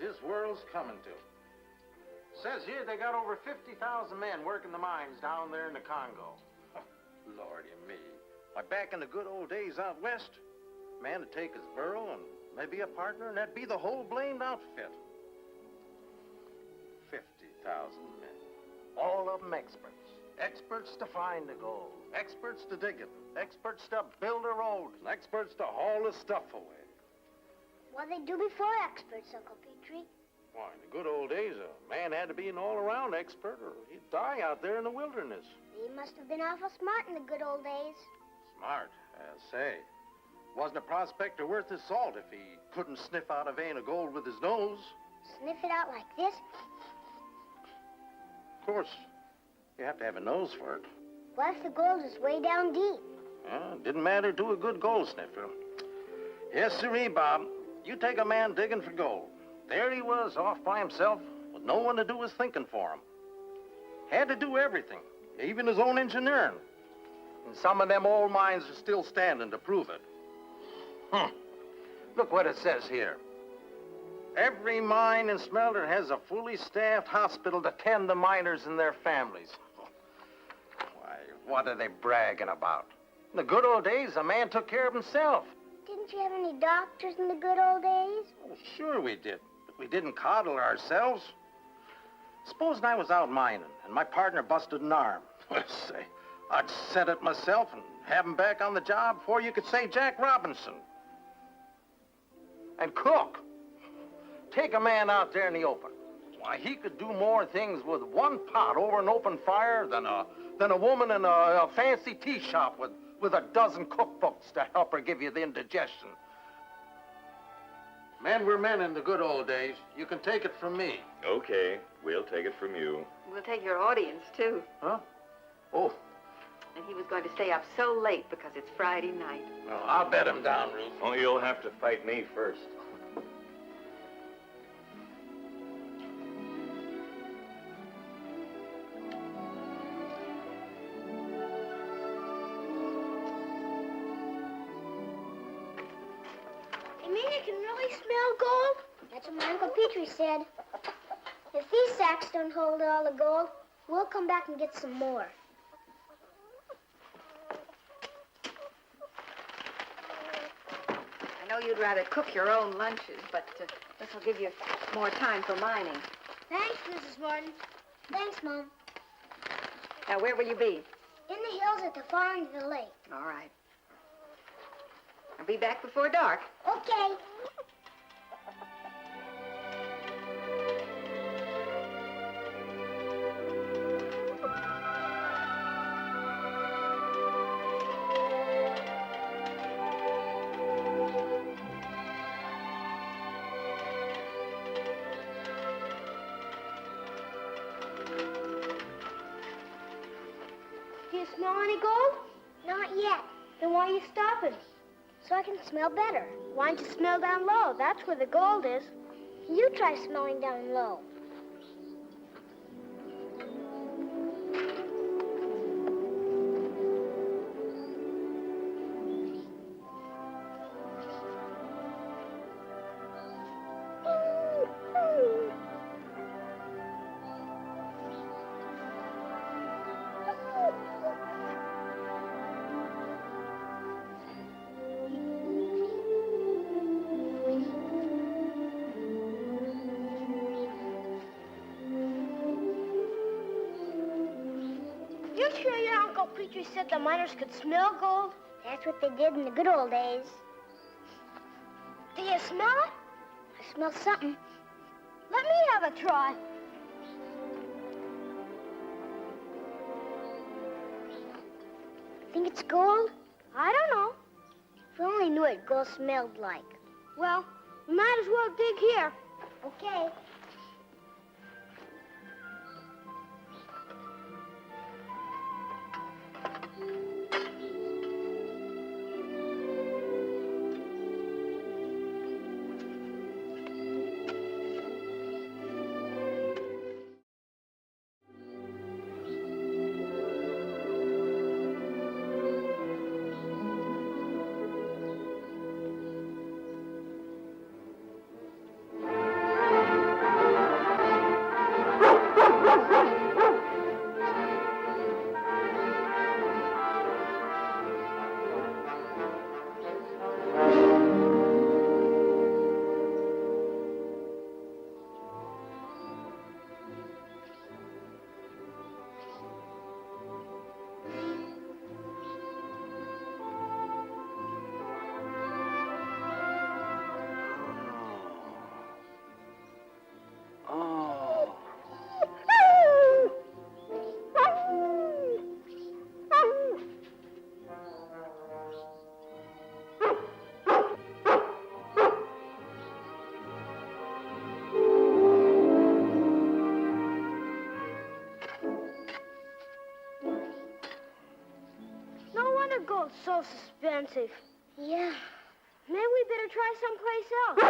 this world's coming to. Says here they got over 50,000 men working the mines down there in the Congo. Lordy me. Why, back in the good old days out west, a man would take his burro and maybe a partner, and that'd be the whole blamed outfit. 50,000 men. All of them experts. Experts to find the gold. Experts to dig it. Experts to build a road. And experts to haul the stuff away. What did they do before experts, Uncle Petrie? Why, in the good old days, a man had to be an all-around expert or he'd die out there in the wilderness. He must have been awful smart in the good old days. Smart, I'll say. Wasn't a prospector worth his salt if he couldn't sniff out a vein of gold with his nose. Sniff it out like this? Of course, you have to have a nose for it. What if the gold is way down deep? It didn't matter to a good gold sniffer. Yes, sirree, Bob. You take a man digging for gold. There he was, off by himself, with no one to do his thinking for him. Had to do everything, even his own engineering. And some of them old mines are still standing to prove it. Look what it says here. Every mine and smelter has a fully staffed hospital to tend the miners and their families. Why, what are they bragging about? In the good old days, a man took care of himself. Didn't you have any doctors in the good old days? Oh, sure we did, but we didn't coddle ourselves. Supposing I was out mining and my partner busted an arm. Say, I'd set it myself and have him back on the job before you could say Jack Robinson. And cook. Take a man out there in the open. Why, he could do more things with one pot over an open fire than a woman in a fancy tea shop with a dozen cookbooks to help her give you the indigestion. Men were men in the good old days. You can take it from me. Okay, we'll take it from you. We'll take your audience, too. Huh? Oh. And he was going to stay up so late because it's Friday night. Well, I'll bet him down, Ruth. Oh, you'll have to fight me first. You mean you can really smell gold? That's what my Uncle Petrie said. If these sacks don't hold all the gold, we'll come back and get some more. I know you'd rather cook your own lunches, but this will give you more time for mining. Thanks, Mrs. Morton. Thanks, Mom. Now, where will you be? In the hills at the far end of the lake. All right. I'll be back before dark. Okay. Do you smell any gold? Not yet. Then why are you stopping? So I can smell better. Why don't you smell down low? That's where the gold is. You try smelling down low. You sure your Uncle Petrie said the miners could smell gold? That's what they did in the good old days. Do you smell it? I smell something. Let me have a try. Think it's gold? I don't know. If we only knew what gold smelled like. Well, we might as well dig here. Okay. so suspensive. Yeah. Maybe we better try someplace else.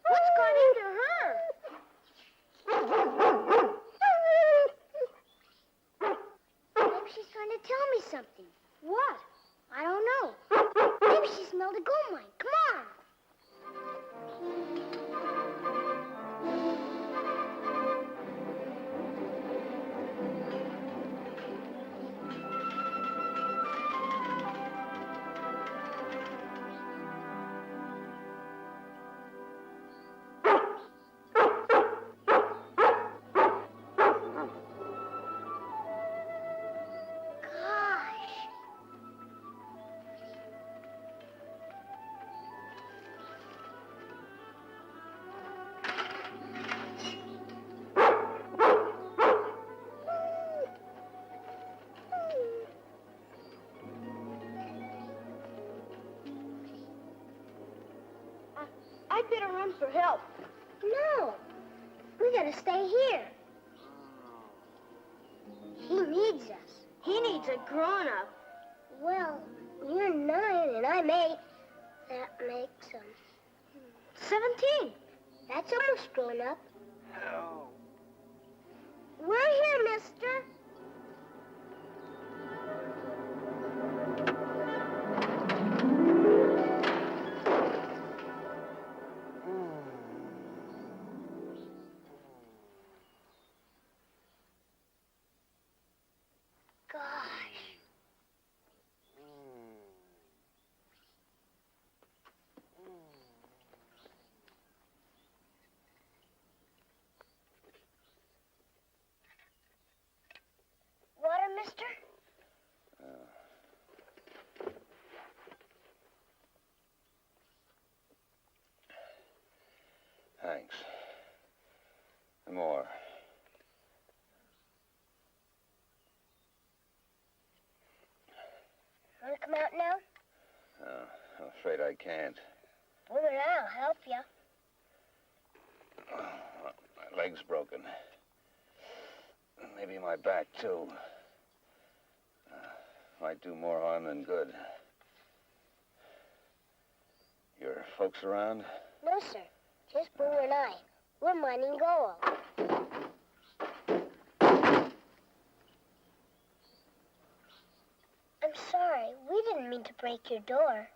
What's got into her? Maybe she's trying to tell me something. What? I don't know. Maybe she smelled a gold mine. Come on. I'd better run for help. No. We gotta stay here. He needs us. He needs a grown-up. Well, you're 9 and I'm 8. That makes him 17. That's almost grown up. Oh. We're here, mister. Water, mister? Thanks. More. Want to come out now? I'm afraid I can't. Well, then I'll help you. My leg's broken. Maybe my back, too. Might do more harm than good. Your folks around? No, sir. Just Boo and I. We're mining gold. I'm sorry. We didn't mean to break your door.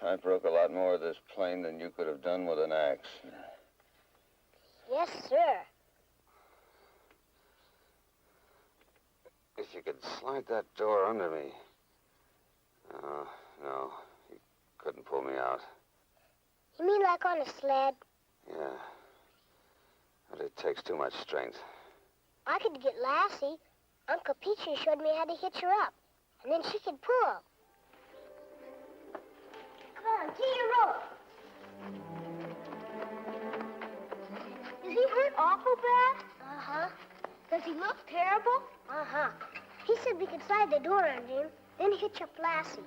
I broke a lot more of this plane than you could have done with an axe. Yes, sir. If you could slide that door under me. No, you couldn't pull me out. You mean like on a sled? Yeah. But it takes too much strength. I could get Lassie. Uncle Petrie showed me how to hitch her up. And then she could pull. Come on, get your rope. Is he hurt awful bad? Uh-huh. Does he look terrible? Uh-huh. He said we could slide the door under him, then hitch up Lassie.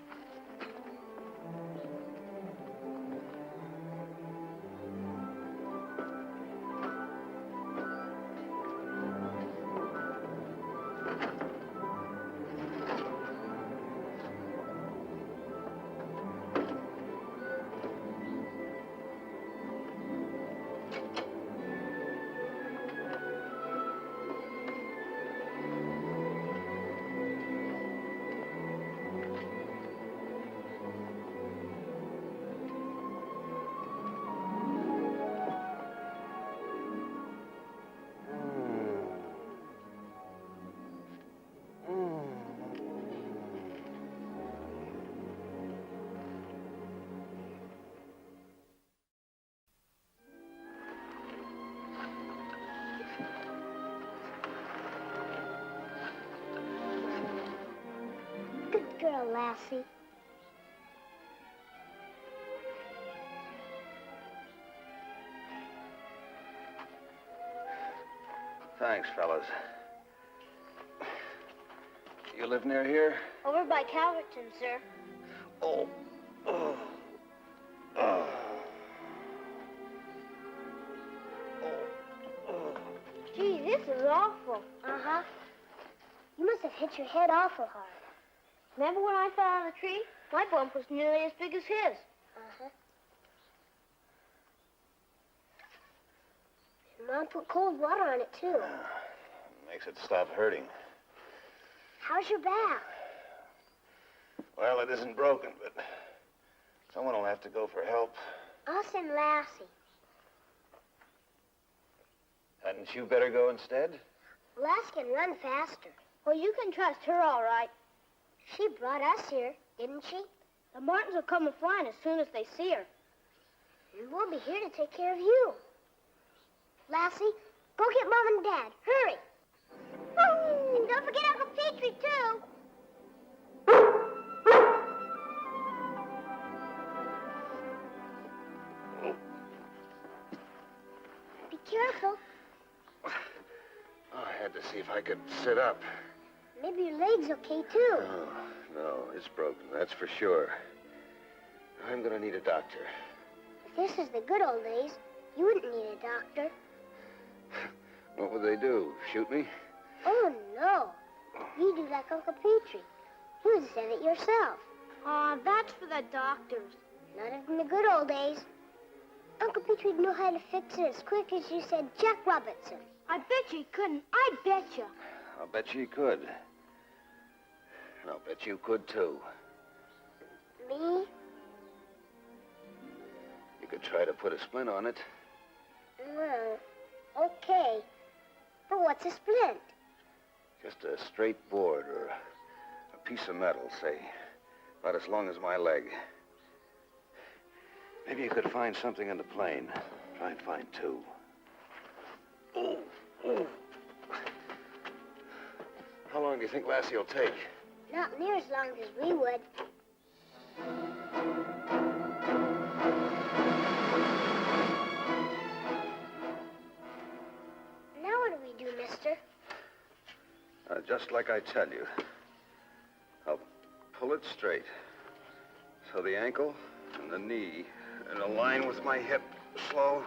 Good girl, Lassie. Thanks, fellas. You live near here? Over by Calverton, sir. Oh. Gee, this is awful. Uh-huh. You have hit your head awful hard. Remember when I fell out of the tree? My bump was nearly as big as his. Uh-huh. Your Mom put cold water on it, too. Makes it stop hurting. How's your back? Well, it isn't broken, but someone will have to go for help. I'll send Lassie. Hadn't you better go instead? Lassie can run faster. Well, you can trust her all right. She brought us here, didn't she? The Martins will come a flying as soon as they see her. And we'll be here to take care of you. Lassie, go get Mom and Dad. Hurry. And don't forget Uncle Petrie, too. Be careful. Oh, I had to see if I could sit up. Maybe your leg's okay, too. Oh, no, it's broken, that's for sure. I'm gonna need a doctor. If this is the good old days, you wouldn't need a doctor. What would they do? Shoot me? Oh, no. You do like Uncle Petrie. You would have said it yourself. Aw, that's for the doctors. Not in the good old days. Uncle Petrie would know how to fix it as quick as you said Jack Robertson. I bet you couldn't. I bet you. I'll bet you could. And I'll bet you could, too. Me? You could try to put a splint on it. Well, okay. But what's a splint? Just a straight board or a piece of metal, say. About as long as my leg. Maybe you could find something in the plane. Try and find two. Oh, oh. How long do you think Lassie will take? Not near as long as we would. Now what do we do, mister? Just like I tell you. I'll pull it straight. So the ankle and the knee in a line with my hip. Slow.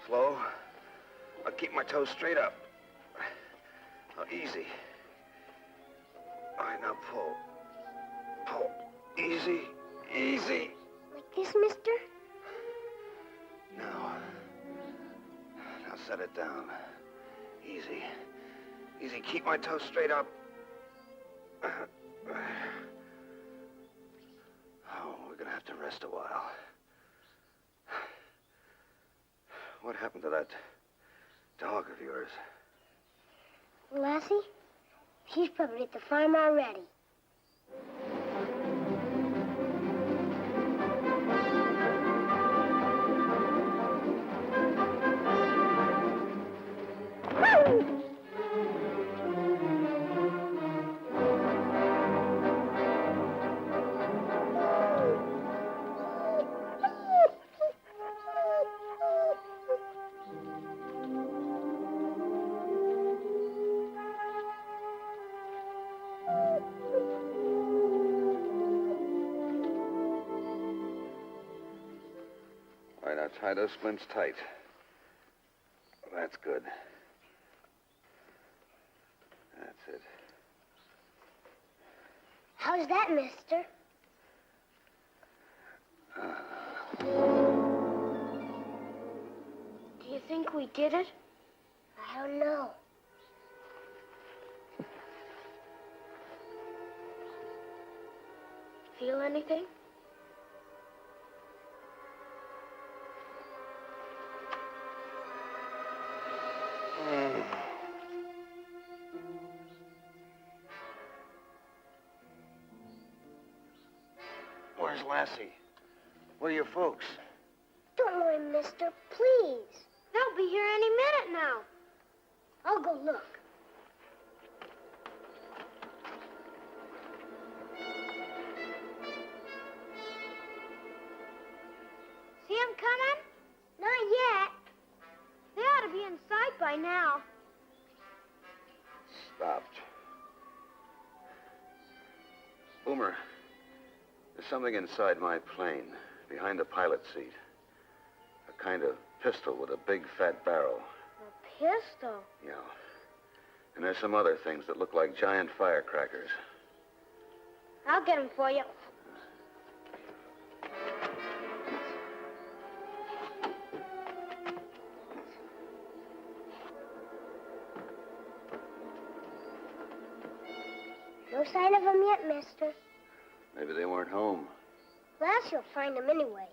Slow. I'll keep my toes straight up. Now, easy. All right, now pull. Pull. Easy. Easy. Like this, mister? Now set it down. Easy. Easy. Keep my toes straight up. Oh, we're gonna have to rest a while. What happened to that dog of yours? Lassie? She's probably at the farm already. All right, now tie those splints tight. That's good. That's it. How's that, mister? Do you think we did it? I don't know. Feel anything? Where's Lassie? Where are your folks? Don't worry, mister, please. They'll be here any minute now. I'll go look. See them coming? Not yet. They ought to be inside by now. Stopped. Boomer, there's something inside my plane, behind the pilot seat. A kind of pistol with a big fat barrel. A pistol? Yeah. And there's some other things that look like giant firecrackers. I'll get them for you. No sign of them yet, mister. Maybe they weren't home. Lassie will find them anyway.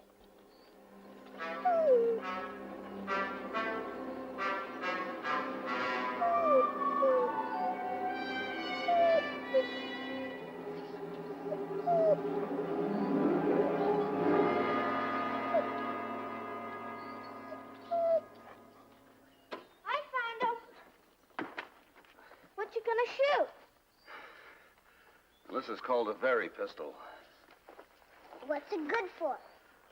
I found them. What you gonna shoot? This is called a very pistol. What's it good for?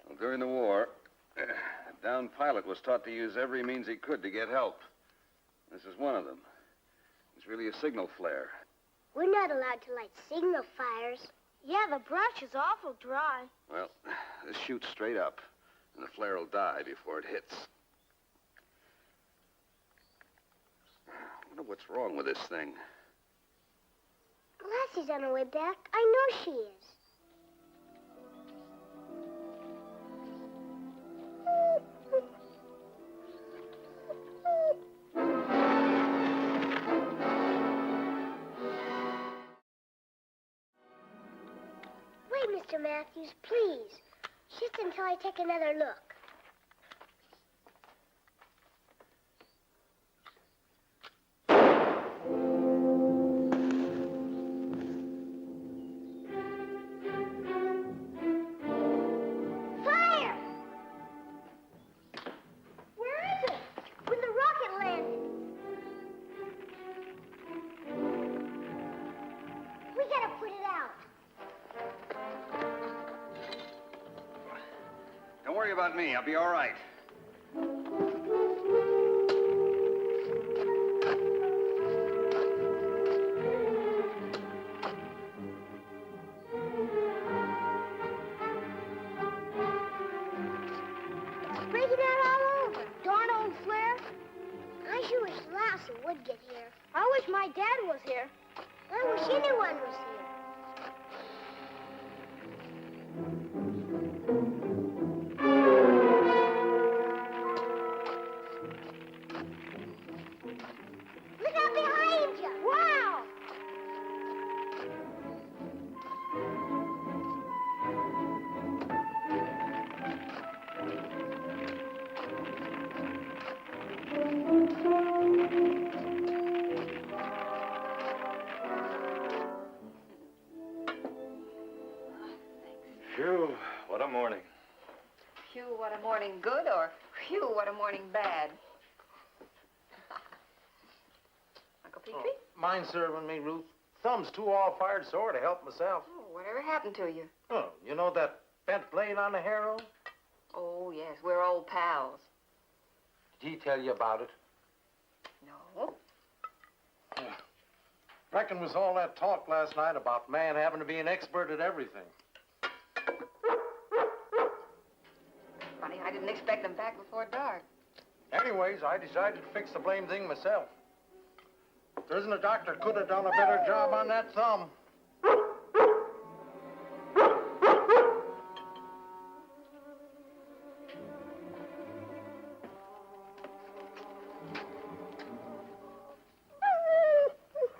Well, during the war, a downed pilot was taught to use every means he could to get help. This is one of them. It's really a signal flare. We're not allowed to light signal fires. Yeah, the brush is awful dry. Well, this shoots straight up, and the flare will die before it hits. I wonder what's wrong with this thing. Lassie's on her way back. I know she is. Wait, Mr. Matthews, please. Just until I take another look. Don't worry about me. I'll be all right. It's breaking out all over. Darn old flare. I sure wish Lassie would get here. I wish my dad was here. I wish anyone was here. Phew, what a morning. Phew, what a morning good, or phew, what a morning bad. Uncle Petrie? Oh, mind serving me, Ruth? Thumb's too all-fired sore to help myself. Oh, whatever happened to you? Oh, you know that bent blade on the harrow? Oh, yes, we're old pals. Did he tell you about it? No. Reckon was all that talk last night about man having to be an expert at everything. Funny, I didn't expect them back before dark. Anyways, I decided to fix the blame thing myself. There isn't a doctor could have done a better job on that thumb.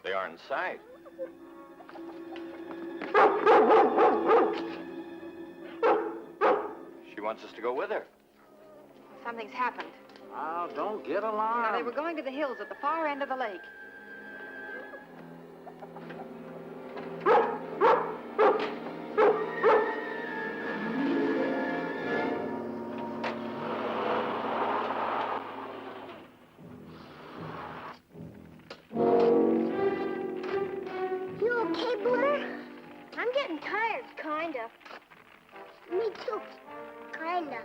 They aren't in sight. She wants us to go with her. Something's happened. Oh, don't get Now, alarmed. they were going to the hills at the far end of the lake. You okay, Boomer? I'm getting tired, kinda. Me too, kinda.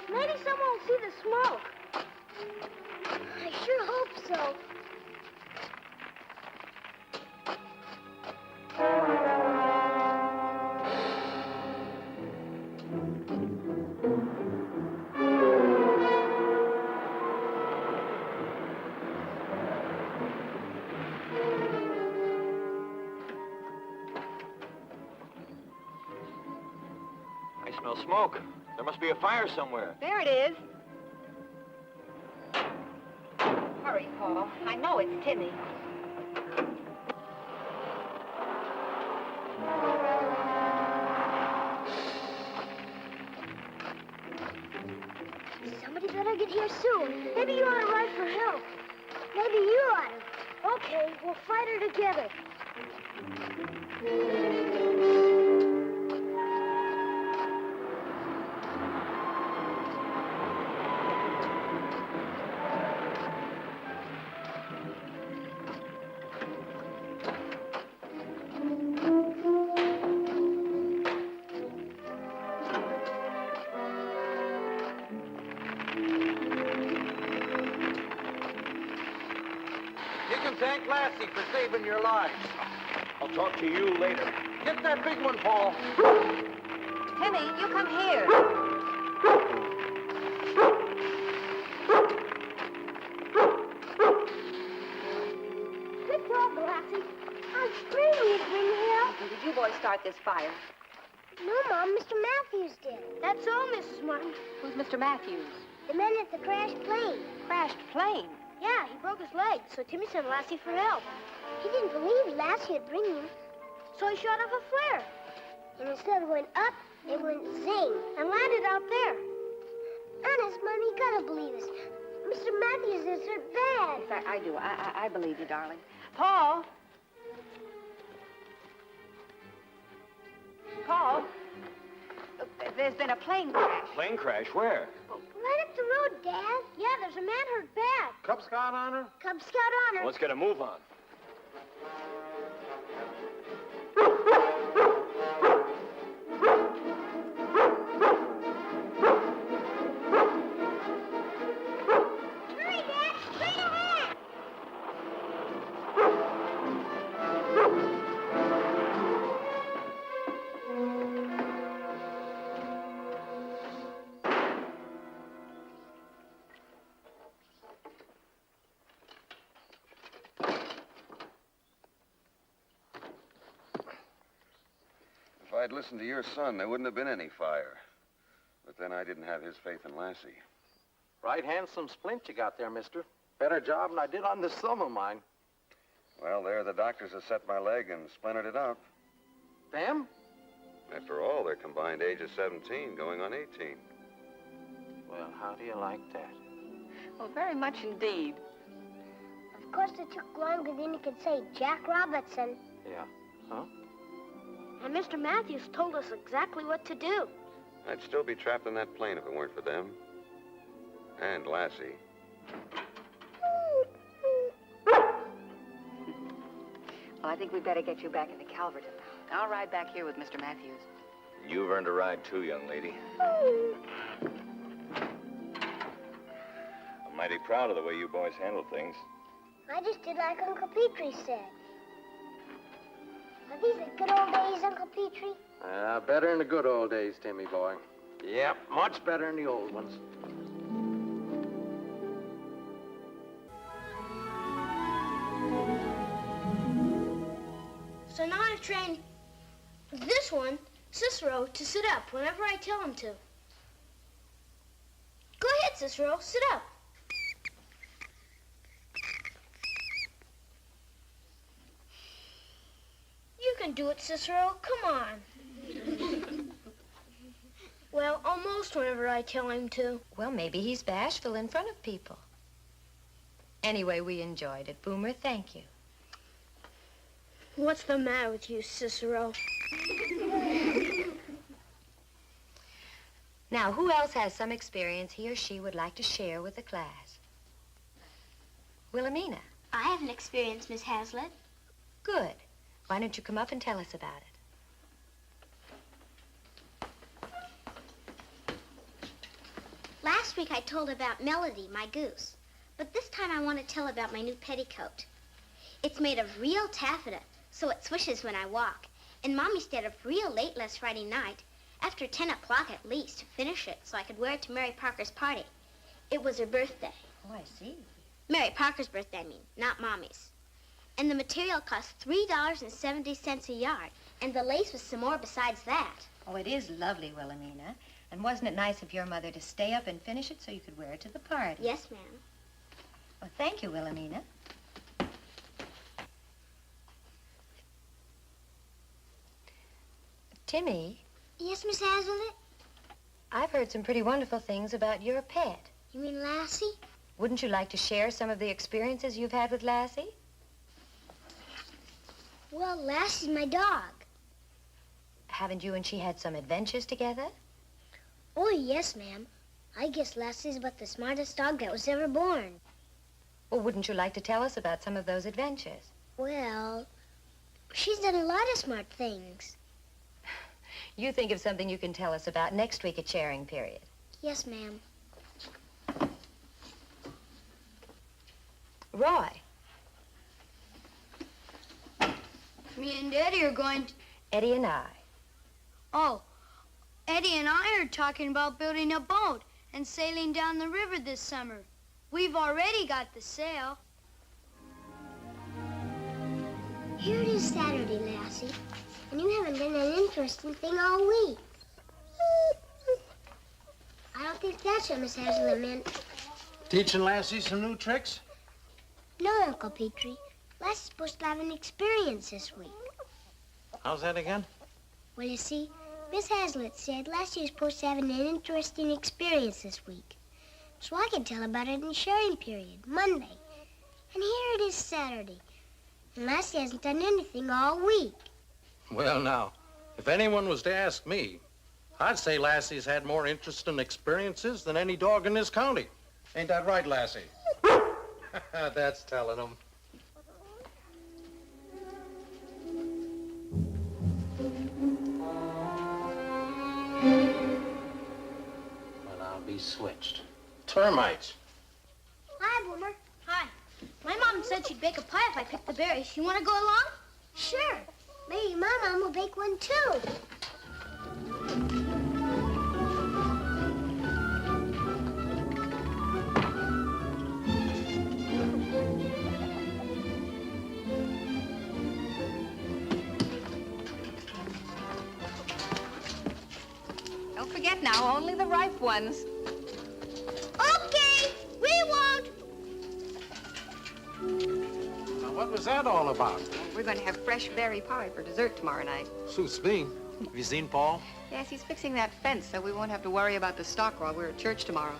Maybe someone will see the smoke. I sure hope so. smell smoke. There must be a fire somewhere. There it is. Hurry, Paul. I know it's Timmy. Somebody better get here soon. Maybe you ought to ride for help. Maybe you ought to. Okay, we'll fight her together. You can thank Lassie for saving your lives. I'll talk to you later. Get that big one, Paul. Timmy, you come here. Good dog, Lassie. I'm screaming you'd bring me help. And did you boys start this fire? No, Mom, Mr. Matthews did. That's all, Mrs. Martin. Who's Mr. Matthews? The men at the crashed plane. Crashed plane. Yeah, he broke his leg, so Timmy sent Lassie for help. He didn't believe Lassie would bring him, so he shot off a flare. And instead of going up, it went zing and landed out there. Honest, Mom, you gotta believe us. Mr. Matthews is hurt bad. In fact, I do. I believe you, darling. Paul. Paul. Look, there's been a plane crash. Plane crash? Where? Right up the road, Dad. Yeah, there's a man hurt bad. Cub Scout honor? Cub Scout honor. Let's get a move on. Hurry, Dad. Straight ahead. If I'd listened to your son, there wouldn't have been any fire. But then I didn't have his faith in Lassie. Right handsome splint you got there, mister. Better job than I did on this thumb of mine. Well, there the doctors have set my leg and splintered it up. Them? After all, their combined age is 17, going on 18. Well, how do you like that? Well, very much indeed. Of course, it took longer than you could say Jack Robinson. Yeah. Huh? And Mr. Matthews told us exactly what to do. I'd still be trapped in that plane if it weren't for them. And Lassie. Well, I think we'd better get you back into Calverton. I'll ride back here with Mr. Matthews. You've earned a ride too, young lady. I'm mighty proud of the way you boys handle things. I just did like Uncle Petrie said. Are these the good old days, Uncle Petrie? Better in the good old days, Timmy boy. Yep, much better than the old ones. So now I've trained this one, Cicero, to sit up whenever I tell him to. Go ahead, Cicero, sit up. You can do it, Cicero. Come on. Well, almost whenever I tell him to. Well, maybe he's bashful in front of people. Anyway, we enjoyed it. Boomer, thank you. What's the matter with you, Cicero? Now, who else has some experience he or she would like to share with the class? Wilhelmina. I have an experience, Miss Hazlitt. Good. Why don't you come up and tell us about it? Last week I told about Melody, my goose. But this time I want to tell about my new petticoat. It's made of real taffeta, so it swishes when I walk. And Mommy stayed up real late last Friday night, after 10 o'clock at least, to finish it so I could wear it to Mary Parker's party. It was her birthday. Oh, I see. Mary Parker's birthday, I mean, not Mommy's. And the material cost $3.70 a yard, and the lace was some more besides that. Oh, it is lovely, Wilhelmina. And wasn't it nice of your mother to stay up and finish it so you could wear it to the party? Yes, ma'am. Well, thank you, Wilhelmina. Timmy, Yes, Miss Hazlitt? I've heard some pretty wonderful things about your pet. You mean Lassie? Wouldn't you like to share some of the experiences you've had with Lassie? Well, Lassie's my dog. Haven't you and she had some adventures together? Oh, yes, ma'am. I guess Lassie's about the smartest dog that was ever born. Well, wouldn't you like to tell us about some of those adventures? Well, she's done a lot of smart things. You think of something you can tell us about next week at sharing period. Yes, ma'am. Roy. Me and Eddie are going to... Eddie and I. Oh, Eddie and I are talking about building a boat and sailing down the river this summer. We've already got the sail. Here it is Saturday, Lassie, and you haven't done an interesting thing all week. I don't think that's what Miss Hazlitt meant. Teaching Lassie some new tricks? No, Uncle Petrie. Lassie's supposed to have an experience this week. How's that again? Well, you see, Miss Hazlitt said Lassie was supposed to have an interesting experience this week. So I can tell about it in sharing period, Monday. And here it is Saturday. And Lassie hasn't done anything all week. Well, now, if anyone was to ask me, I'd say Lassie's had more interesting experiences than any dog in this county. Ain't that right, Lassie? That's telling them. Well, I'll be switched. Termites. Hi, Boomer. Hi. My mom said she'd bake a pie if I picked the berries. You want to go along? Sure. Maybe my mom will bake one, too. Don't forget now, only the ripe ones. Okay, we won't. Now, what was that all about? We're going to have fresh berry pie for dessert tomorrow night. Suits me. Have you seen Paul? Yes, he's fixing that fence so we won't have to worry about the stock while we're at church tomorrow.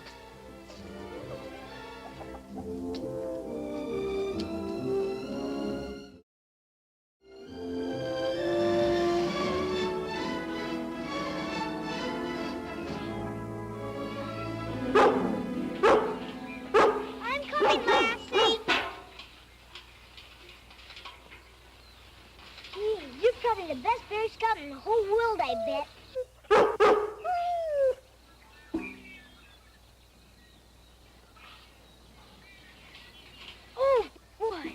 I'm coming, Lassie. You're probably the best berry scout in the whole world, I bet. Oh, boy.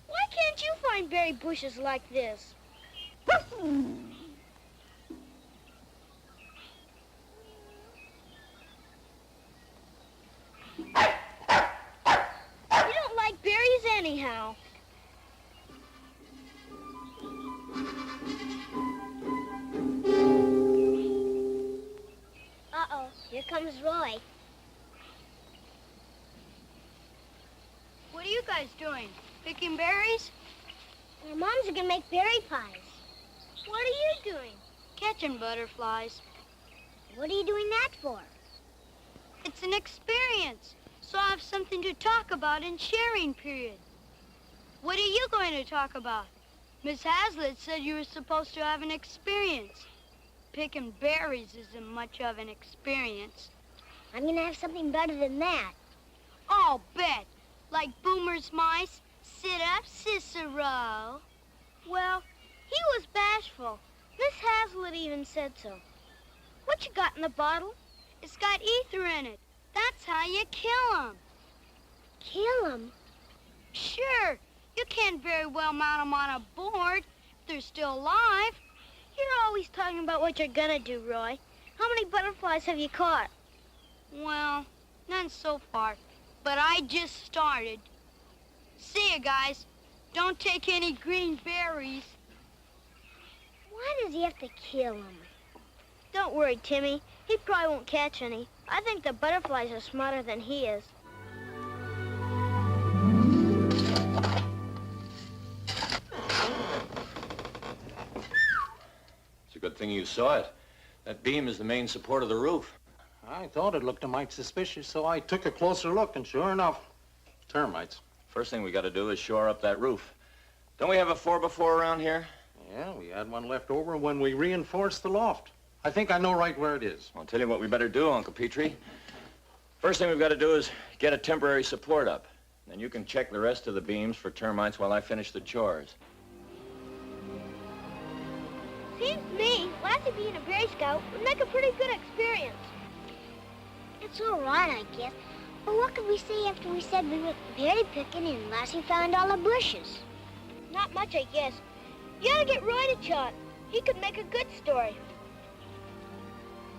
Why can't you find berry bushes like this? You don't like berries anyhow. Uh-oh, here comes Roy. What are you guys doing? Picking berries? Our moms are gonna make berry pies. What are you doing? Catching butterflies. What are you doing that for? It's an experience, so I have something to talk about in sharing period. What are you going to talk about? Miss Hazlitt said you were supposed to have an experience. Picking berries isn't much of an experience. I'm gonna have something better than that. I'll bet. Like Boomer's mice. Sit up, Cicero. Well, he was bashful. Miss Hazlitt even said so. What you got in the bottle? It's got ether in it. That's how you kill 'em. Kill 'em? Sure. You can't very well mount 'em on a board if they're still alive. You're always talking about what you're gonna do, Roy. How many butterflies have you caught? Well, none so far, but I just started. See ya, guys. Don't take any green berries. Why does he have to kill 'em? Don't worry, Timmy. He probably won't catch any. I think the butterflies are smarter than he is. It's a good thing you saw it. That beam is the main support of the roof. I thought it looked a mite suspicious, so I took a closer look, and sure enough, termites. First thing we got to do is shore up that roof. Don't we have a 4x4 around here? Yeah, we had one left over when we reinforced the loft. I think I know right where it is. I'll tell you what we better do, Uncle Petrie. First thing we've got to do is get a temporary support up. Then you can check the rest of the beams for termites while I finish the chores. Seems to me, Lassie being a Gray Scout would make a pretty good experience. It's all right, I guess. But what could we say after we said we were berry picking and Lassie found all the bushes? Not much, I guess. You ought to get Roy to chat. He could make a good story.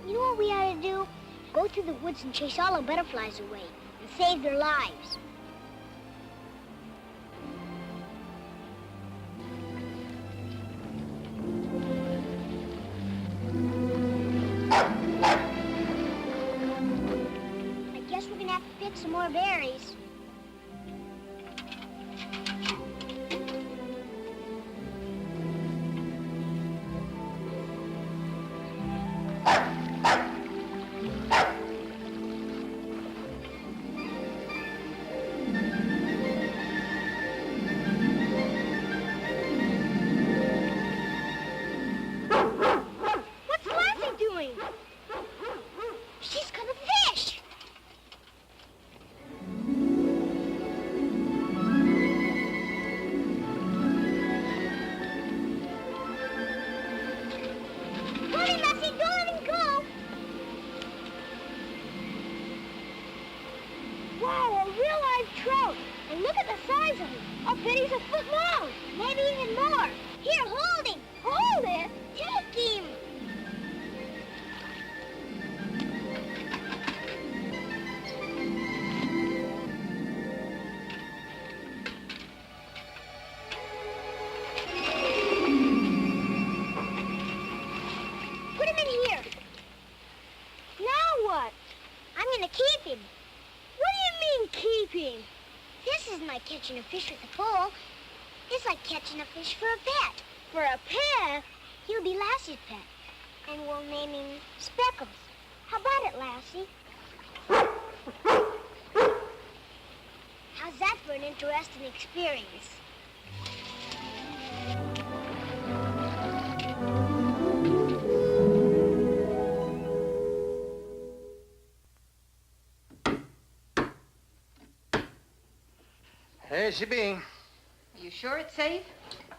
You know what we ought to do? Go through the woods and chase all the butterflies away and save their lives. I guess we're gonna have to pick some more berries. Catching a fish with a pole. It's like catching a fish for a pet. For a pet? He'll be Lassie's pet. And we'll name him Speckles. How about it, Lassie? How's that for an interesting experience? There she be. Are you sure it's safe?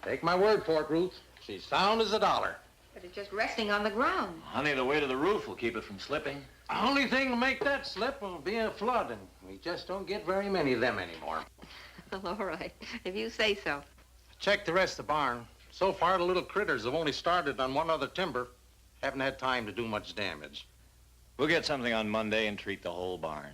Take my word for it, Ruth. She's sound as a dollar. But it's just resting on the ground. Honey, the weight of the roof will keep it from slipping. The only thing to make that slip will be a flood, and we just don't get very many of them anymore. All right, if you say so. Check the rest of the barn. So far, the little critters have only started on one other timber. Haven't had time to do much damage. We'll get something on Monday and treat the whole barn.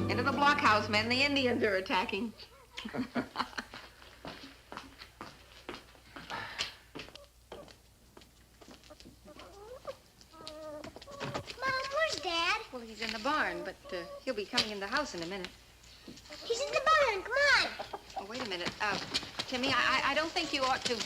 Into the blockhouse, men. The Indians are attacking. Mom, where's Dad? Well, he's in the barn, but he'll be coming in the house in a minute. He's in the barn. Come on. Oh, wait a minute. Timmy, I don't think you ought to...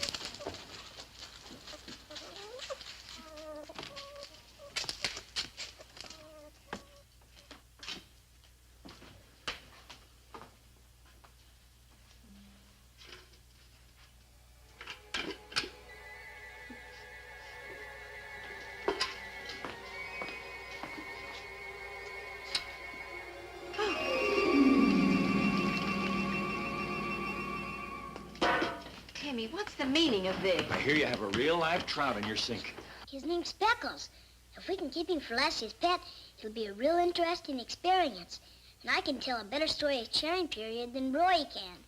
Timmy, what's the meaning of this? I hear you have a real live trout in your sink. His name's Speckles. If we can keep him for Lassie's pet, it'll be a real interesting experience. And I can tell a better story of sharing period than Roy can.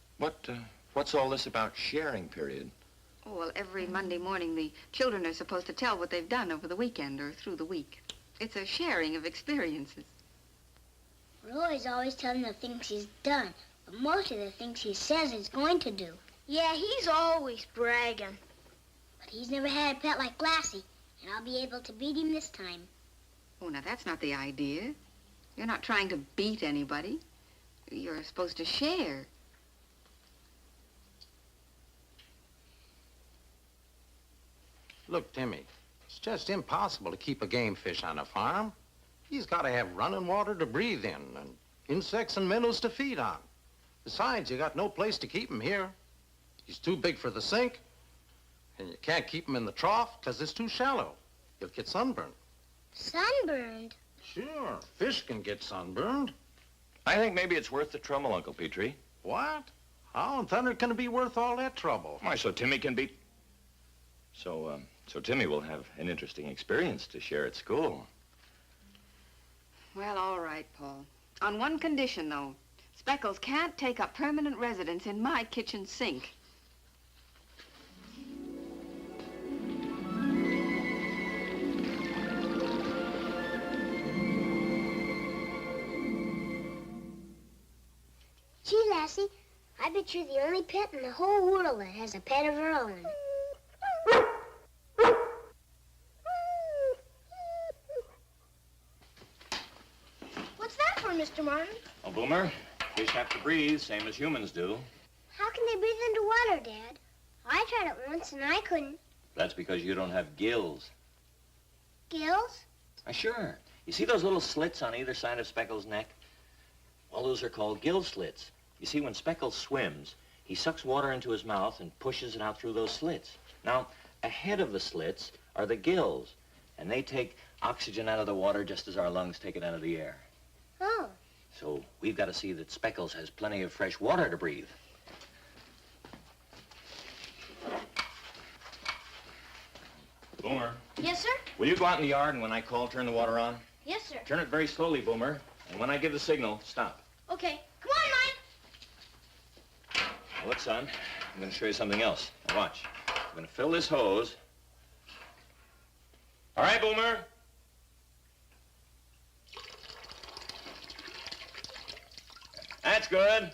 What's all this about sharing period? Oh, well, every Monday morning, the children are supposed to tell what they've done over the weekend or through the week. It's a sharing of experiences. Roy's always telling the things he's done, but most of the things he says he's going to do. Yeah, he's always bragging. But he's never had a pet like Lassie, and I'll be able to beat him this time. Oh, now, that's not the idea. You're not trying to beat anybody. You're supposed to share. Look, Timmy, it's just impossible to keep a game fish on a farm. He's got to have running water to breathe in and insects and minnows to feed on. Besides, you got no place to keep him here. He's too big for the sink, and you can't keep him in the trough because it's too shallow. He'll get sunburned. Sunburned? Sure, fish can get sunburned. I think maybe it's worth the trouble, Uncle Petrie. What? How in thunder can it be worth all that trouble? Why, so Timmy can be... So Timmy will have an interesting experience to share at school. Well, all right, Paul. On one condition, though. Speckles can't take up permanent residence in my kitchen sink. Gee, Lassie, I bet you're the only pet in the whole world that has a pet of her own. What's that for, Mr. Martin? Oh, Boomer, fish have to breathe, same as humans do. How can they breathe underwater, Dad? I tried it once and I couldn't. That's because you don't have gills. Gills? Sure. You see those little slits on either side of Speckles' neck? Well, those are called gill slits. You see, when Speckles swims, he sucks water into his mouth and pushes it out through those slits. Now, ahead of the slits are the gills, and they take oxygen out of the water just as our lungs take it out of the air. Oh. So we've got to see that Speckles has plenty of fresh water to breathe. Boomer. Yes, sir? Will you go out in the yard and when I call, turn the water on? Yes, sir. Turn it very slowly, Boomer. And when I give the signal, stop. Okay. Come on, Mike. Now, look, son, I'm going to show you something else. Now, watch. I'm going to fill this hose. All right, Boomer? That's good.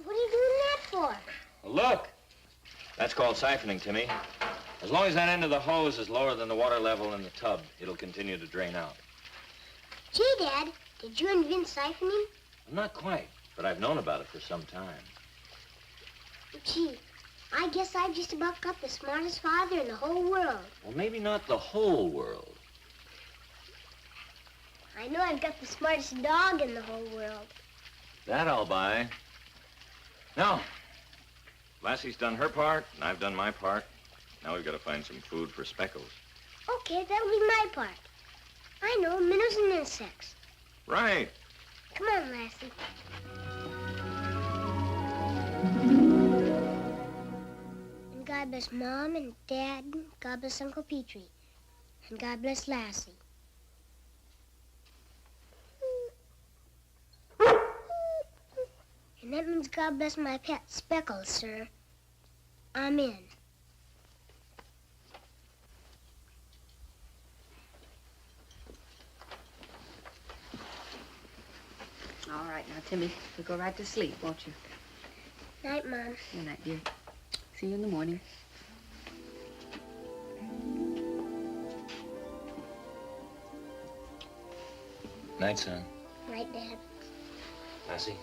What are you doing that for? Well, look. That's called siphoning, Timmy. As long as that end of the hose is lower than the water level in the tub, it'll continue to drain out. Gee, Dad, did you invent siphoning? Not quite, but I've known about it for some time. Gee, I guess I've just about got the smartest father in the whole world. Well, maybe not the whole world. I know I've got the smartest dog in the whole world. That I'll buy. Now, Lassie's done her part, and I've done my part. Now we've got to find some food for Speckles. Okay, that'll be my part. I know, minnows and insects. Right. Come on, Lassie. And God bless Mom and Dad, and God bless Uncle Petrie, and God bless Lassie. And that means God bless my pet, Speckles, sir. Amen. All right, now, Timmy, you'll go right to sleep, won't you? Night, Mom. Good night, dear. See you in the morning. Night, son. Night, Dad. Lassie.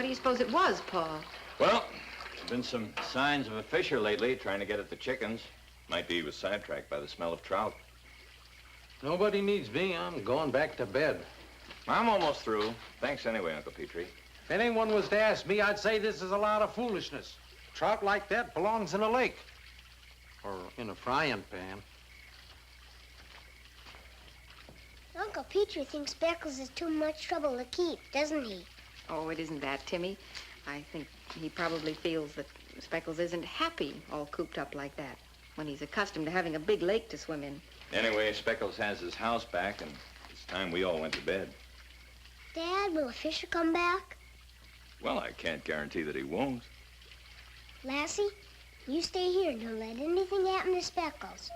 do you suppose it was, Paul? Well, there's been some signs of a fisher lately trying to get at the chickens. Might be he was sidetracked by the smell of trout. Nobody needs me. I'm going back to bed. I'm almost through. Thanks anyway, Uncle Petrie. If anyone was to ask me, I'd say this is a lot of foolishness. Trout like that belongs in a lake. Or in a frying pan. Uncle Petrie thinks Speckles is too much trouble to keep, doesn't he? Oh, it isn't that, Timmy. I think he probably feels that Speckles isn't happy all cooped up like that when he's accustomed to having a big lake to swim in. Anyway, Speckles has his house back, and it's time we all went to bed. Dad, will a fisher come back? Well, I can't guarantee that he won't. Lassie, you stay here and don't let anything happen to Speckles.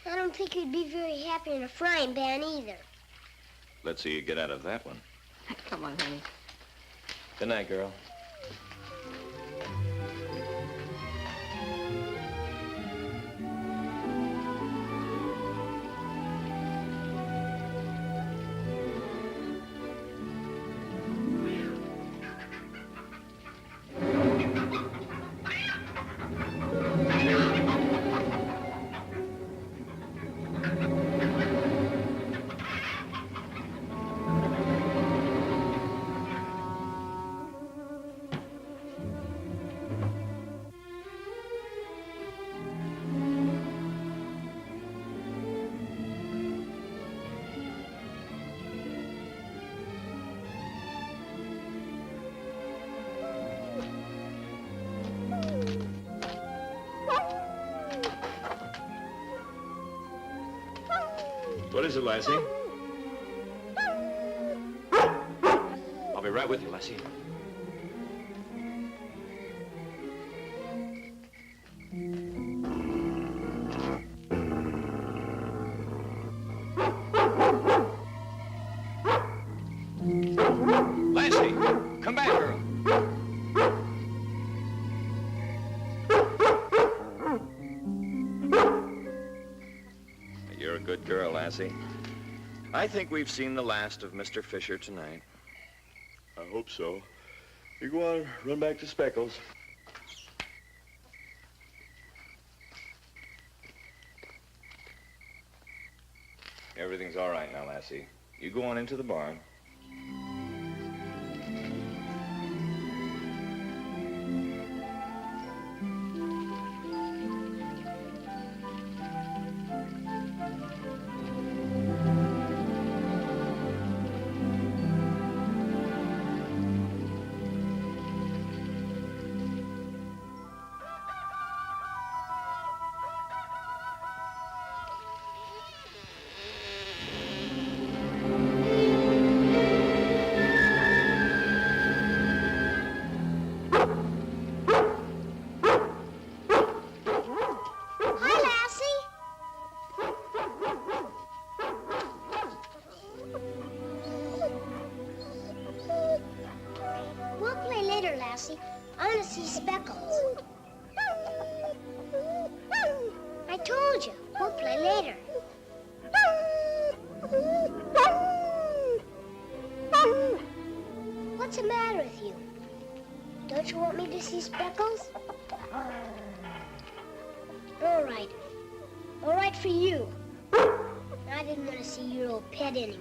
I don't think he'd be very happy in a frying pan either. Let's see you get out of that one. Come on, honey. Good night, girl. What is it, Lassie? I'll be right with you, Lassie. Lassie, come back, girl. You're a good girl, Lassie. I think we've seen the last of Mr. Fisher tonight. I hope so. You go on, run back to Speckles. Everything's all right now, Lassie. You go on into the barn. Lassie. I want to see Speckles. I told you. We'll play later. What's the matter with you? Don't you want me to see Speckles? All right. All right for you. I didn't want to see your old pet anyway.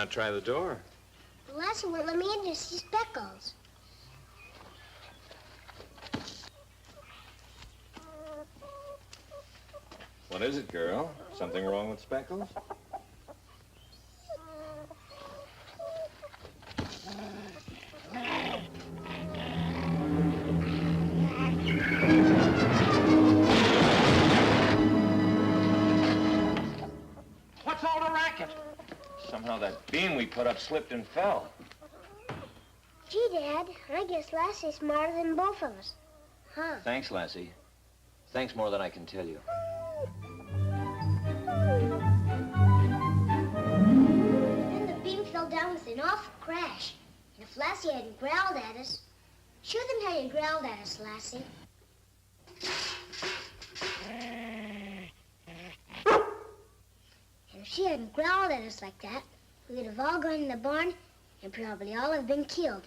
not try the door? Lassie won't let me in to see Speckles. What is it, girl? Something wrong with Speckles? What's all the racket? Somehow that beam we put up slipped and fell. Gee, Dad, I guess Lassie's smarter than both of us. Huh? Thanks, Lassie. Thanks more than I can tell you. Then the beam fell down with an awful crash. And if Lassie hadn't growled at us... Show them how you growled at us, Lassie. And if she hadn't growled at us like that, we would have all gone in the barn and probably all have been killed.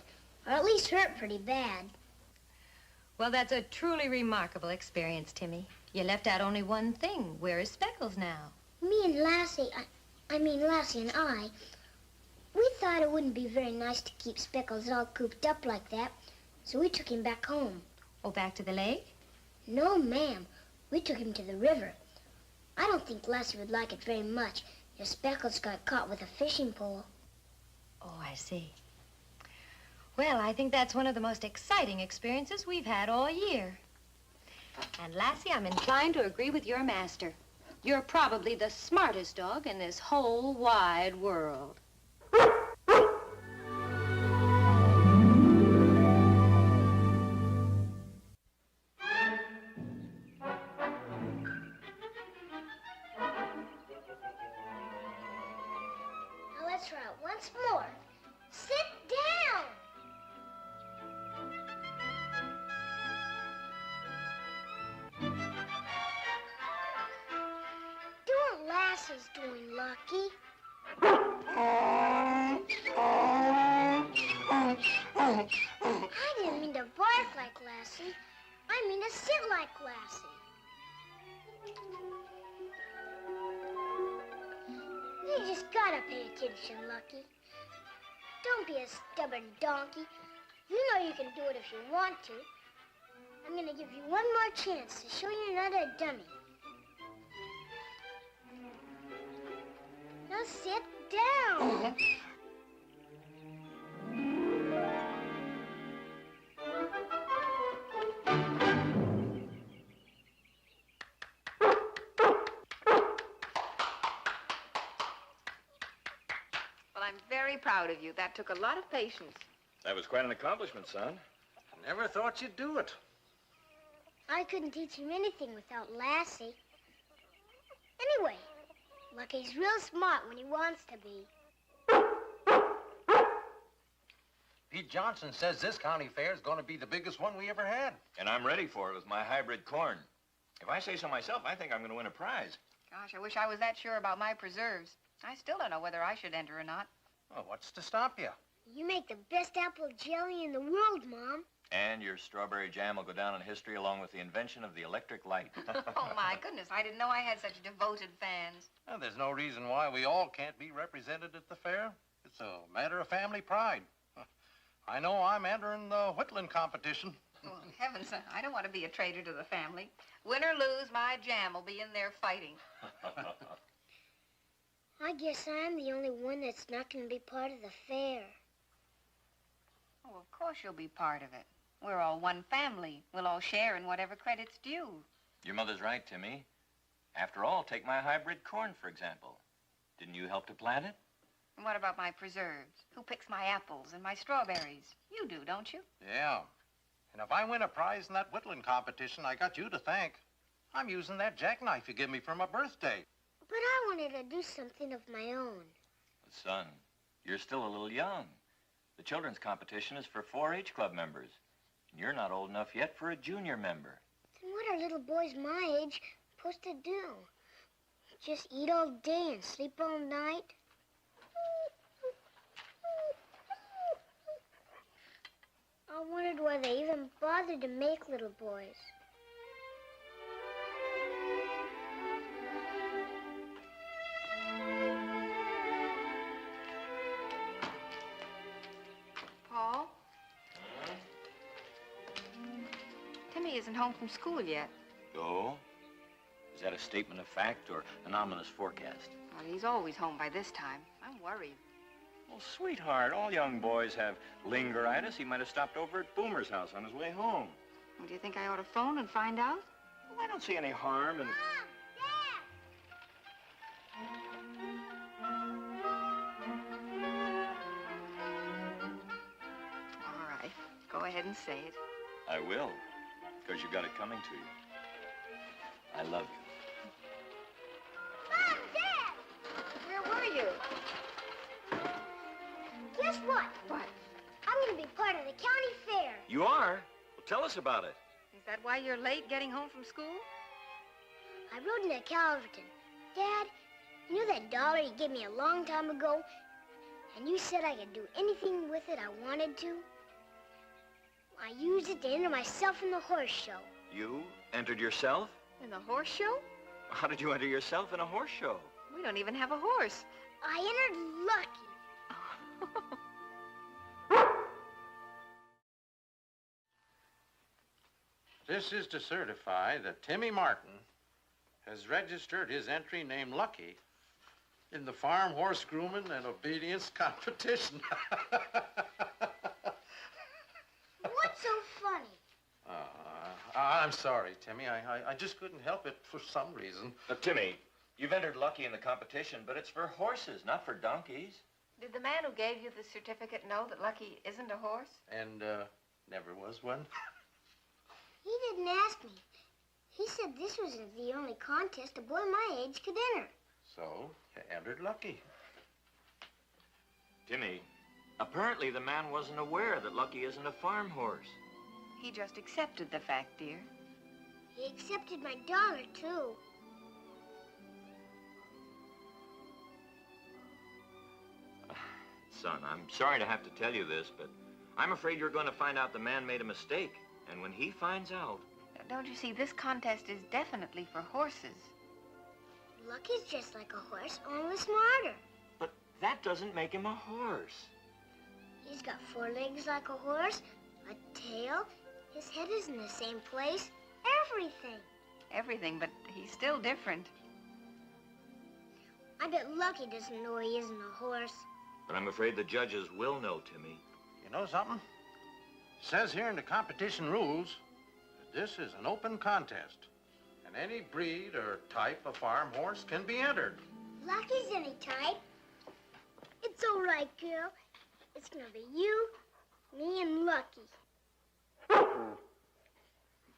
Or at least hurt pretty bad. Well, that's a truly remarkable experience, Timmy. You left out only one thing. Where is Speckles now? Me and Lassie, I mean Lassie and I, we thought it wouldn't be very nice to keep Speckles all cooped up like that, so we took him back home. Oh, back to the lake? No, ma'am. We took him to the river. I don't think Lassie would like it very much if Speckles got caught with a fishing pole. Oh, I see. Well, I think that's one of the most exciting experiences we've had all year. And Lassie, I'm inclined to agree with your master. You're probably the smartest dog in this whole wide world. Now let's try it once more. Sit down! Do what Lassie's doing, Lucky. I didn't mean to bark like Lassie. I mean to sit like Lassie. You just gotta pay attention, Lucky. Don't be a stubborn donkey. You know you can do it if you want to. I'm gonna give you one more chance to show you're not a dummy. Now sit down. Well, I'm very proud of you. That took a lot of patience. That was quite an accomplishment, son. Never thought you'd do it. I couldn't teach him anything without Lassie. Anyway, Lucky's real smart when he wants to be. Pete Johnson says this county fair is going to be the biggest one we ever had. And I'm ready for it with my hybrid corn. If I say so myself, I think I'm going to win a prize. Gosh, I wish I was that sure about my preserves. I still don't know whether I should enter or not. Well, what's to stop you? You make the best apple jelly in the world, Mom. And your strawberry jam will go down in history along with the invention of the electric light. Oh, my goodness. I didn't know I had such devoted fans. Well, there's no reason why we all can't be represented at the fair. It's a matter of family pride. I know I'm entering the whittling competition. Oh, heavens, I don't want to be a traitor to the family. Win or lose, my jam will be in there fighting. I guess I'm the only one that's not going to be part of the fair. Oh, of course you'll be part of it. We're all one family. We'll all share in whatever credit's due. Your mother's right, Timmy. After all, take my hybrid corn, for example. Didn't you help to plant it? And what about my preserves? Who picks my apples and my strawberries? You do, don't you? Yeah. And if I win a prize in that whittling competition, I got you to thank. I'm using that jackknife you gave me for my birthday. But I wanted to do something of my own. But son, you're still a little young. The children's competition is for 4-H club members. And you're not old enough yet for a junior member. Then what are little boys my age supposed to do? Just eat all day and sleep all night? I wondered why they even bothered to make little boys. hall. Timmy isn't home from school yet. Oh? Is that a statement of fact or an ominous forecast? Well, he's always home by this time. I'm worried. Well, sweetheart, all young boys have lingeritis. He might have stopped over at Boomer's house on his way home. Well, do you think I ought to phone and find out? Well, I don't see any harm in... All right. Go ahead and say it. I will, because you got it coming to you. I love you. Mom, Dad! Where were you? Guess what? What? I'm going to be part of the county fair. You are? Well, tell us about it. Is that why you're late getting home from school? I rode into Calverton. Dad, you know that dollar you gave me a long time ago? And you said I could do anything with it I wanted to? I used it to enter myself in the horse show. You entered yourself? In the horse show? How did you enter yourself in a horse show? We don't even have a horse. I entered Lucky. This is to certify that Timmy Martin has registered his entry named Lucky in the farm horse grooming and obedience competition. What's so funny? I'm sorry, Timmy. I just couldn't help it for some reason. Timmy, you've entered Lucky in the competition, but it's for horses, not for donkeys. Did the man who gave you the certificate know that Lucky isn't a horse? And never was one. He didn't ask me. He said this wasn't the only contest a boy my age could enter. So, you entered Lucky. Timmy, apparently the man wasn't aware that Lucky isn't a farm horse. He just accepted the fact, dear. He accepted my dollar, too. Son, I'm sorry to have to tell you this, but I'm afraid you're going to find out the man made a mistake. And when he finds out... Don't you see, this contest is definitely for horses. Lucky's just like a horse, only smarter. But that doesn't make him a horse. He's got 4 legs like a horse, a tail. His head is in the same place. Everything. Everything, but he's still different. I bet Lucky doesn't know he isn't a horse. But I'm afraid the judges will know, Timmy. You know something? Says here in the competition rules that this is an open contest, and any breed or type of farm horse can be entered. Lucky's any type. It's all right, girl. It's gonna be you, me, and Lucky.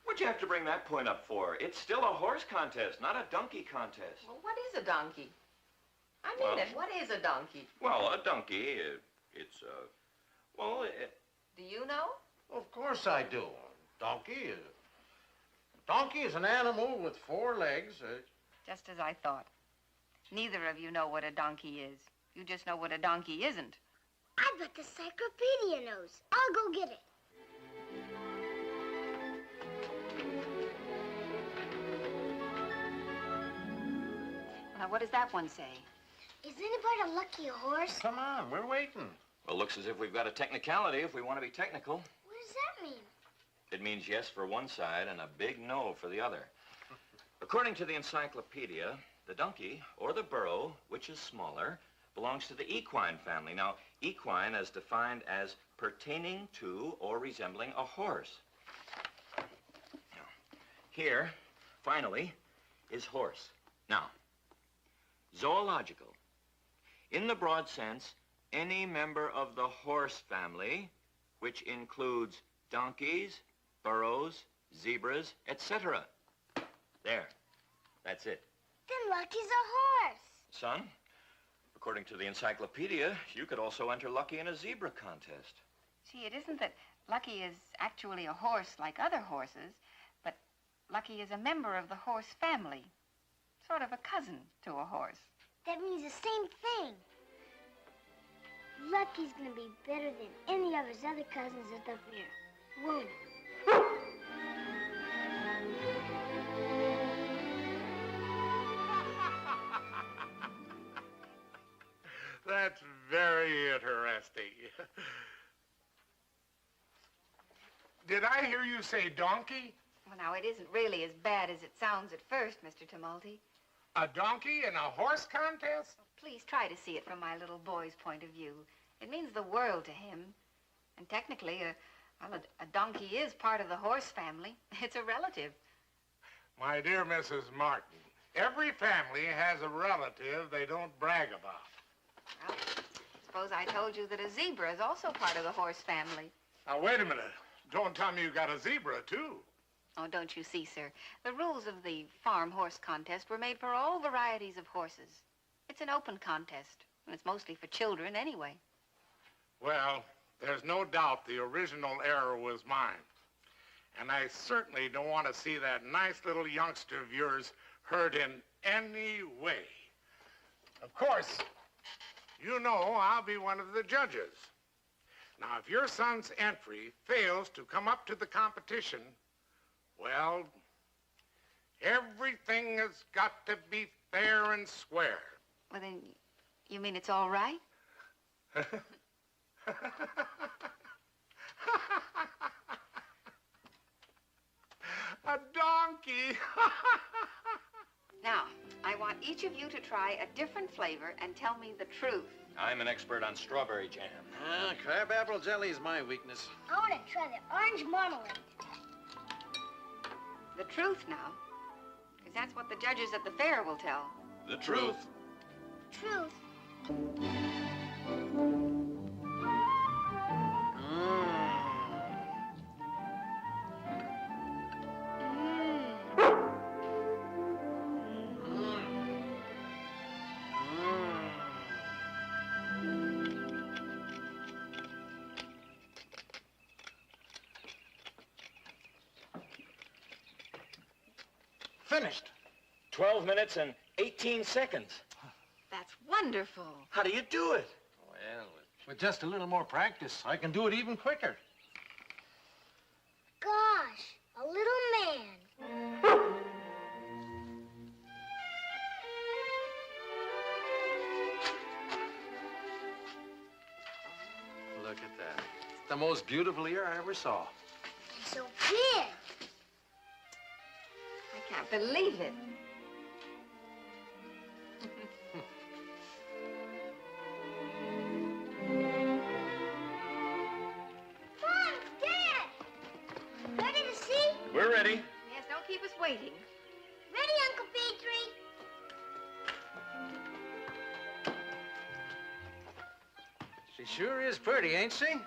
What'd you have to bring that point up for? It's still a horse contest, not a donkey contest. Well, what is a donkey? I mean Well- it. What is a donkey? Well, a donkey, it's, Do you know? Of course I do. Donkey is an animal with 4 legs. Just as I thought. Neither of you know what a donkey is. You just know what a donkey isn't. I bet the encyclopedia knows. I'll go get it. Now, what does that one say? Is anybody Lucky a horse? Come on, we're waiting. Well, looks as if we've got a technicality if we want to be technical. What does that mean? It means yes for one side and a big no for the other. According to the encyclopedia, the donkey, or the burro, which is smaller, belongs to the equine family. Now, equine as defined as pertaining to or resembling a horse. Now, here, finally, is horse. Now, zoological. In the broad sense, any member of the horse family, which includes donkeys, burros, zebras, etc. There. That's it. Then Lucky's a horse. Son, according to the encyclopedia, you could also enter Lucky in a zebra contest. See, it isn't that Lucky is actually a horse like other horses, but Lucky is a member of the horse family. Sort of a cousin to a horse. That means the same thing. Lucky's gonna be better than any of his other cousins at the fair, won't he? That's very interesting. Did I hear you say donkey? Well, now, it isn't really as bad as it sounds at first, Mr. Tumulty. A donkey in a horse contest? Please try to see it from my little boy's point of view. It means the world to him. And technically, a donkey is part of the horse family. It's a relative. My dear Mrs. Martin, every family has a relative they don't brag about. Well, suppose I told you that a zebra is also part of the horse family. Now, wait a minute. Don't tell me you got a zebra, too. Oh, don't you see, sir? The rules of the farm horse contest were made for all varieties of horses. It's an open contest, and it's mostly for children anyway. Well, there's no doubt the original error was mine. And I certainly don't want to see that nice little youngster of yours hurt in any way. Of course, you know I'll be one of the judges. Now, if your son's entry fails to come up to the competition, well, everything has got to be fair and square. Well, then, you mean it's all right? A donkey. Now, I want each of you to try a different flavor and tell me the truth. I'm an expert on strawberry jam. Crabapple jelly is my weakness. I want to try the orange marmalade. The truth now, because that's what the judges at the fair will tell. The truth. Truth. Finished. 12 minutes and 18 seconds. That's wonderful. How do you do it? Well, with just a little more practice, I can do it even quicker. Gosh, a little man. Look at that. It's the most beautiful ear I ever saw. He's so big. I can't believe it. Mom, Dad! Ready to see? We're ready. Yes, don't keep us waiting. Ready, Uncle Petrie? She sure is pretty, ain't she?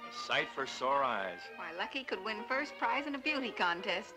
A sight for sore eyes. Why, Lucky could win first prize in a beauty contest.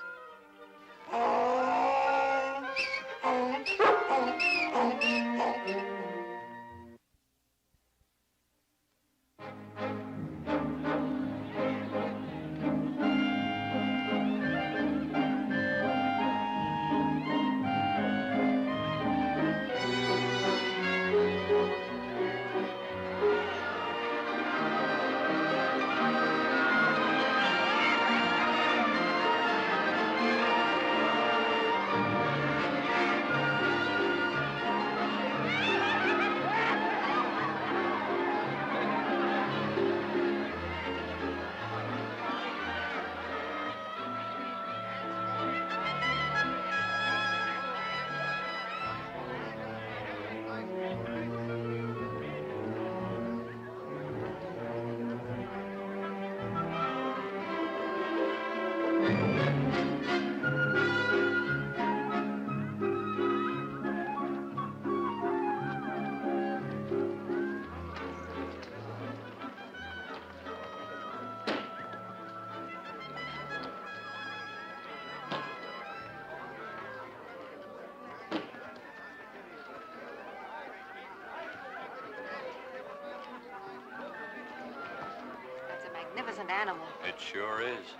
Magnificent animal. It sure is.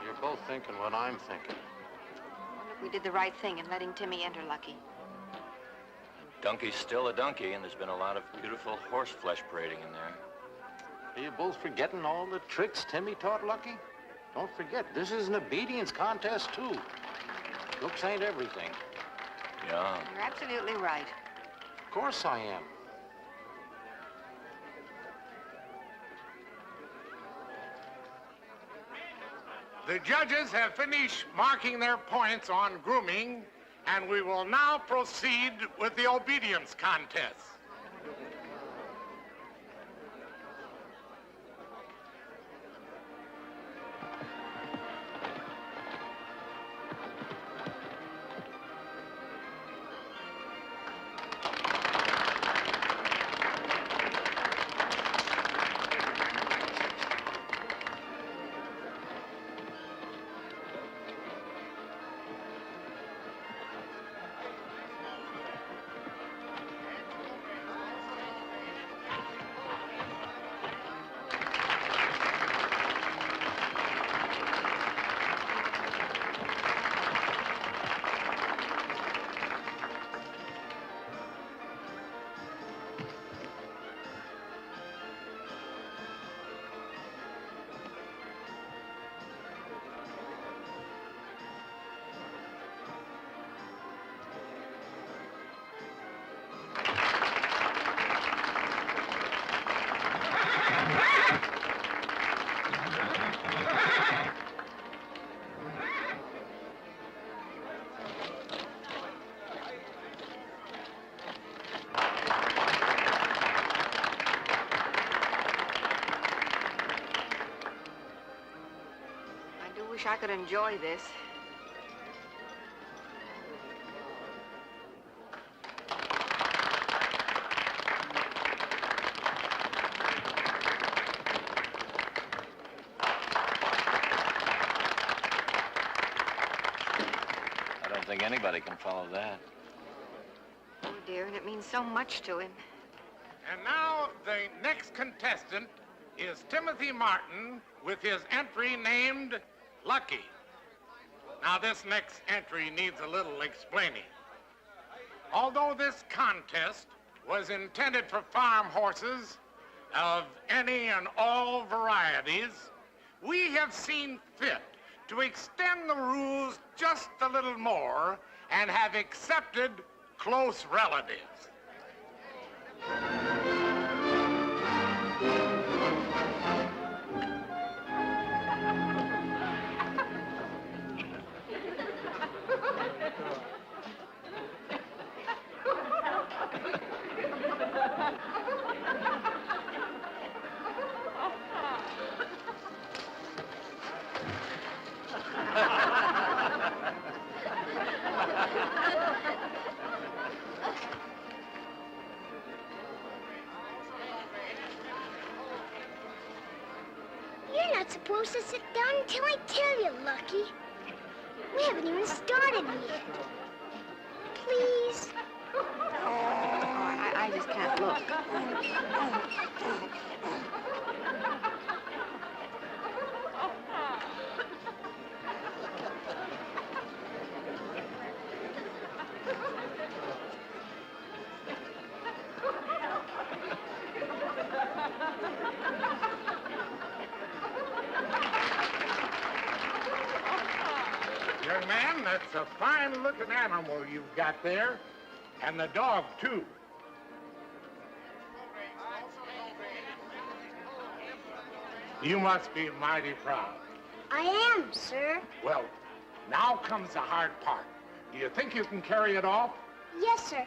You're both thinking what I'm thinking. I wonder if we did the right thing in letting Timmy enter, Lucky. Donkey's still a donkey, and there's been a lot of beautiful horse flesh parading in there. Are you both forgetting all the tricks Timmy taught Lucky? Don't forget, this is an obedience contest, too. Looks ain't everything. Yeah. You're absolutely right. Of course I am. The judges have finished marking their points on grooming, and we will now proceed with the obedience contest. I wish I could enjoy this. I don't think anybody can follow that. Oh, dear, and it means so much to him. And now the next contestant is Timothy Martin with his entry named Lucky. Now, this next entry needs a little explaining. Although this contest was intended for farm horses of any and all varieties, we have seen fit to extend the rules just a little more and have accepted close relatives. You're not supposed to sit down until I tell you, Lucky. We haven't even started yet. Please. I just can't look. Young man, that's a fine-looking animal you've got there, and the dog, too. You must be mighty proud. I am, sir. Well, now comes the hard part. Do you think you can carry it off? Yes, sir.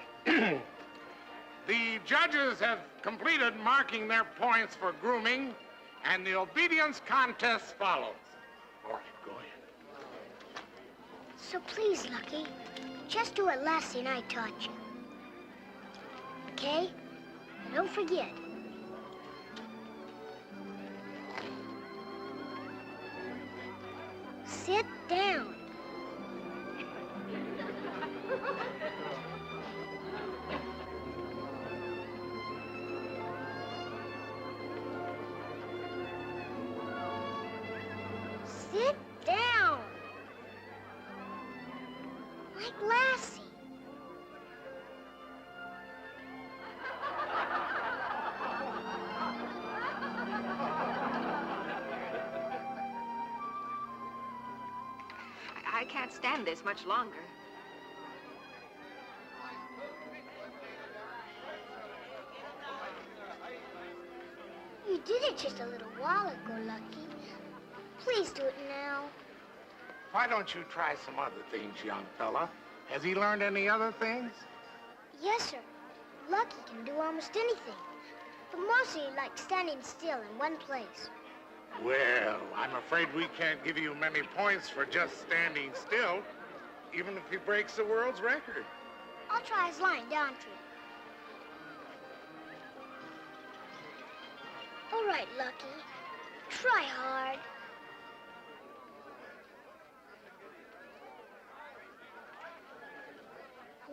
The judges have completed marking their points for grooming, and the obedience contest follows. All right, go ahead. So please, Lucky, just do what Lassie and I taught you. Okay? And don't forget. Sit down. Sit down. Like Lassie. I can't stand this much longer. did it just a little while ago, Lucky. Please do it now. Why don't you try some other things, young fella? Has he learned any other things? Yes, sir. Lucky can do almost anything. But mostly he likes standing still in one place. Well, I'm afraid we can't give you many points for just standing still, even if he breaks the world's record. I'll try his lying down trick. All right, Lucky. Try hard.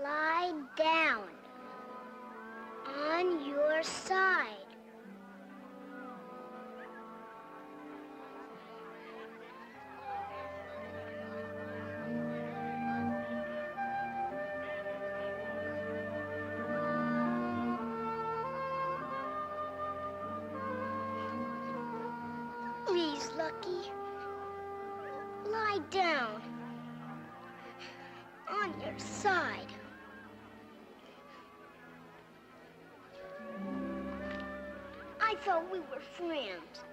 Lie down. On your side. Please, Lucky. Lie down. On your side. I thought we were friends.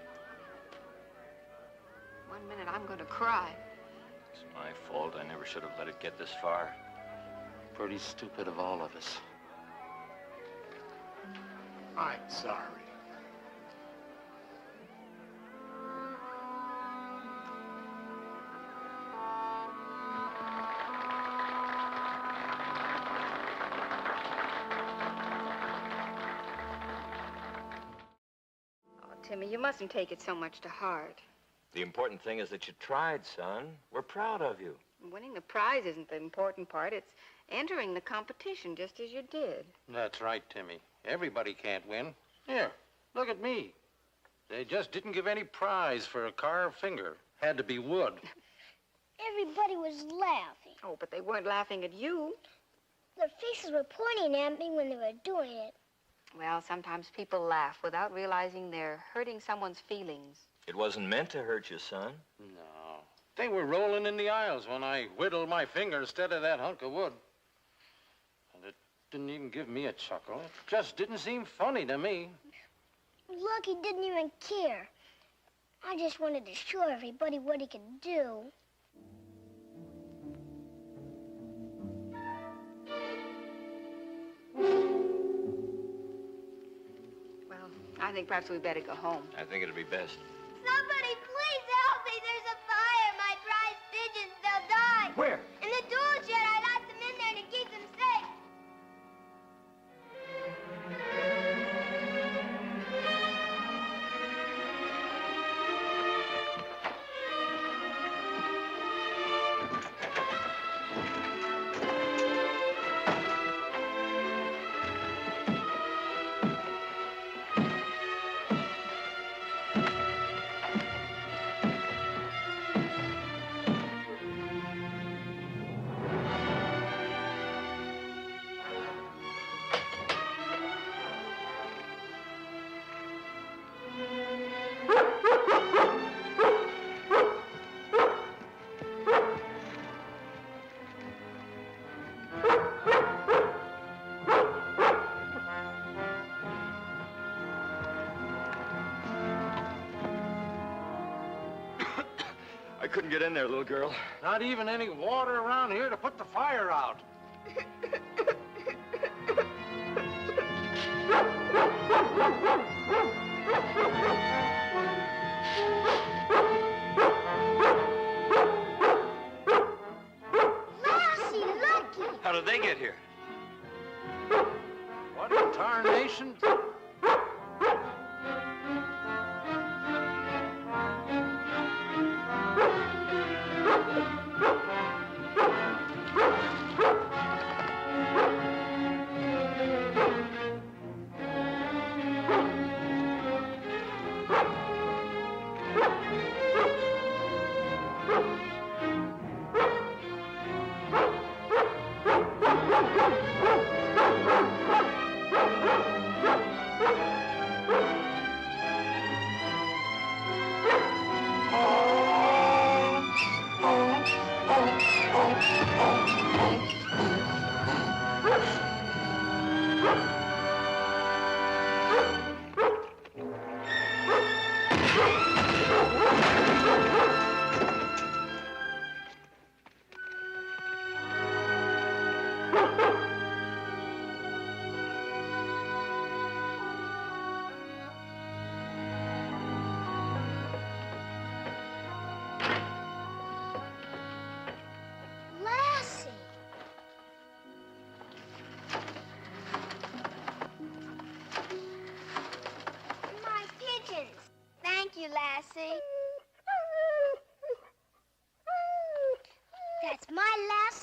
One minute, I'm going to cry. It's my fault. I never should have let it get this far. Pretty stupid of all of us. I'm sorry. Timmy, you mustn't take it so much to heart. The important thing is that you tried, son. We're proud of you. Winning the prize isn't the important part. It's entering the competition just as you did. That's right, Timmy. Everybody can't win. Here, look at me. They just didn't give any prize for a carved finger. Had to be wood. Everybody was laughing. Oh, but they weren't laughing at you. Their faces were pointing at me when they were doing it. Well, sometimes people laugh without realizing they're hurting someone's feelings. It wasn't meant to hurt you, son. No. They were rolling in the aisles when I whittled my finger instead of that hunk of wood. And it didn't even give me a chuckle. It just didn't seem funny to me. Lucky didn't even care. I just wanted to show everybody what he could do. Well, I think perhaps we'd better go home. I think it'll be best. Somebody please help me. There's a fire. My prize pigeons, they'll die. Where? In the tool shed. I locked them in there to keep them safe. I couldn't get in there, little girl. Not even any water around here to put the fire out. Lassie, Lucky. How did they get here? What in tarnation?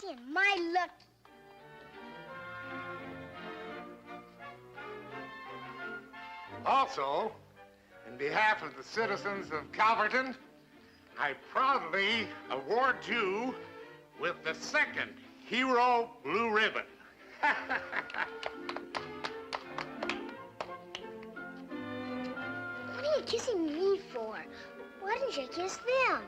and my look. Also, in behalf of the citizens of Calverton, I proudly award you with the second Hero Blue Ribbon. What are you kissing me for? Why didn't you kiss them?